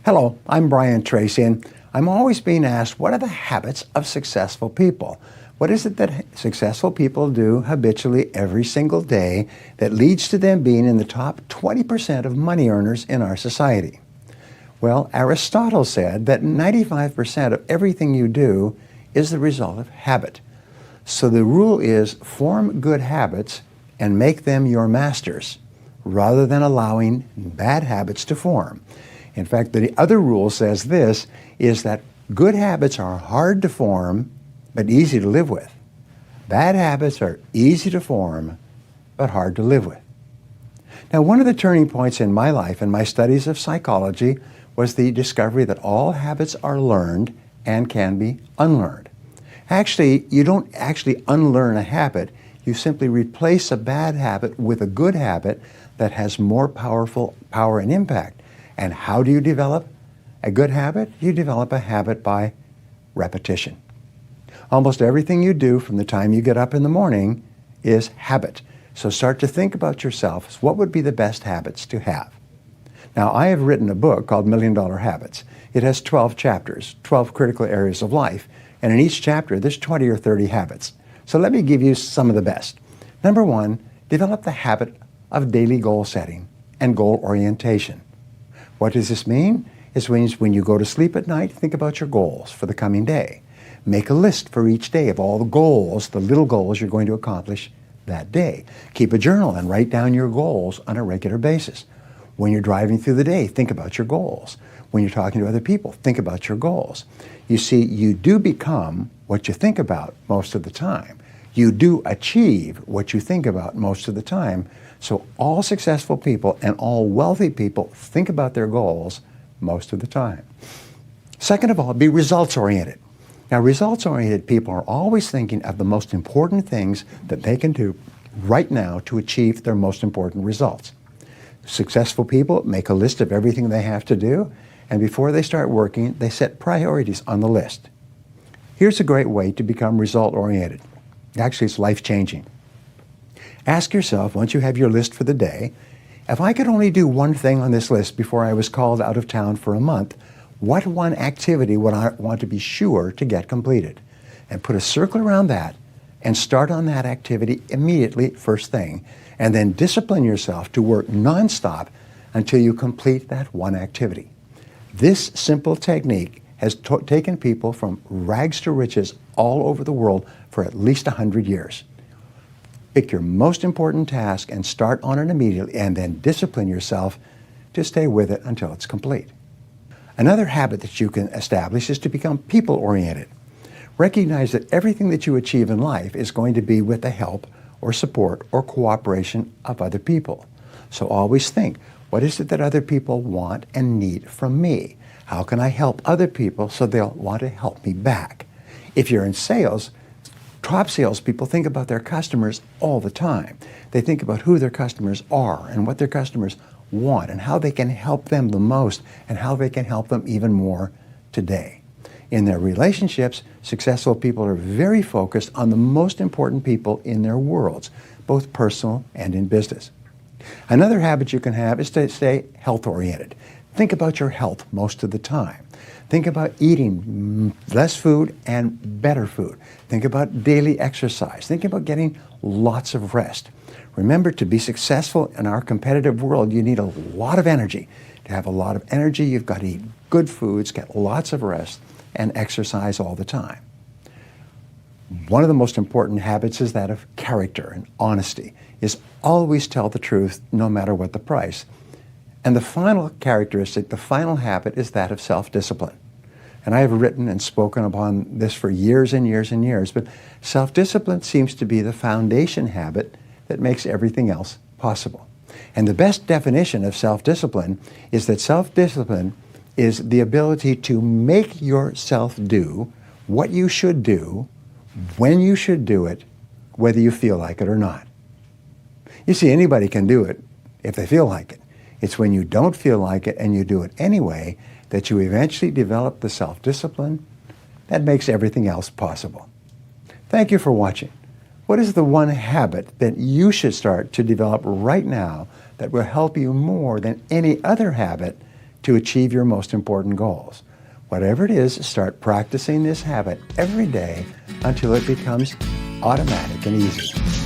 Hello, I'm Brian Tracy, and I'm always being asked, what are the habits of successful people? What is it that successful people do habitually every single day that leads to them being in the top 20% of money earners in our society? Well, Aristotle said that 95% of everything you do is the result of habit. So the rule is form good habits and make them your masters, rather than allowing bad habits to form. In fact, the other rule says this, is that good habits are hard to form, but easy to live with. Bad habits are easy to form, but hard to live with. Now, one of the turning points in my life and my studies of psychology was the discovery that all habits are learned and can be unlearned. Actually, you don't actually unlearn a habit. You simply replace a bad habit with a good habit that has more power and impact. And how do you develop a good habit? You develop a habit by repetition. Almost everything you do from the time you get up in the morning is habit. So start to think about yourself. What would be the best habits to have? Now, I have written a book called $1 Million Habits. It has 12 chapters, 12 critical areas of life. And in each chapter, there's 20 or 30 habits. So let me give you some of the best. Number one, develop the habit of daily goal setting and goal orientation. What does this mean? It means when you go to sleep at night, think about your goals for the coming day. Make a list for each day of all the goals, the little goals you're going to accomplish that day. Keep a journal and write down your goals on a regular basis. When you're driving through the day, think about your goals. When you're talking to other people, think about your goals. You see, you do become what you think about most of the time. You do achieve what you think about most of the time. So all successful people and all wealthy people think about their goals most of the time. Second of all, be results-oriented. Now, results-oriented people are always thinking of the most important things that they can do right now to achieve their most important results. Successful people make a list of everything they have to do, and before they start working, they set priorities on the list. Here's a great way to become result-oriented. Actually, it's life-changing. Ask yourself, once you have your list for the day, if I could only do one thing on this list before I was called out of town for a month, what one activity would I want to be sure to get completed? And put a circle around that and start on that activity immediately, first thing, and then discipline yourself to work nonstop until you complete that one activity. This simple technique has taken people from rags to riches all over the world for at least 100 years. Pick your most important task and start on it immediately, and then discipline yourself to stay with it until it's complete. Another habit that you can establish is to become people-oriented. Recognize that everything that you achieve in life is going to be with the help or support or cooperation of other people. So always think, what is it that other people want and need from me? How can I help other people so they'll want to help me back? If you're in sales, top salespeople think about their customers all the time. They think about who their customers are and what their customers want and how they can help them the most and how they can help them even more today. In their relationships, successful people are very focused on the most important people in their worlds, both personal and in business. Another habit you can have is to stay health-oriented. Think about your health most of the time. Think about eating less food and better food. Think about daily exercise. Think about getting lots of rest. Remember, to be successful in our competitive world, you need a lot of energy. To have a lot of energy, you've got to eat good foods, get lots of rest, and exercise all the time. One of the most important habits is that of character and honesty, is always tell the truth no matter what the price. And the final characteristic, the final habit, is that of self-discipline. And I have written and spoken upon this for years and years and years, but self-discipline seems to be the foundation habit that makes everything else possible. And the best definition of self-discipline is that self-discipline is the ability to make yourself do what you should do, when you should do it, whether you feel like it or not. You see, anybody can do it if they feel like it. It's when you don't feel like it and you do it anyway that you eventually develop the self-discipline that makes everything else possible. Thank you for watching. What is the one habit that you should start to develop right now that will help you more than any other habit to achieve your most important goals. Whatever it is, start practicing this habit every day until it becomes automatic and easy.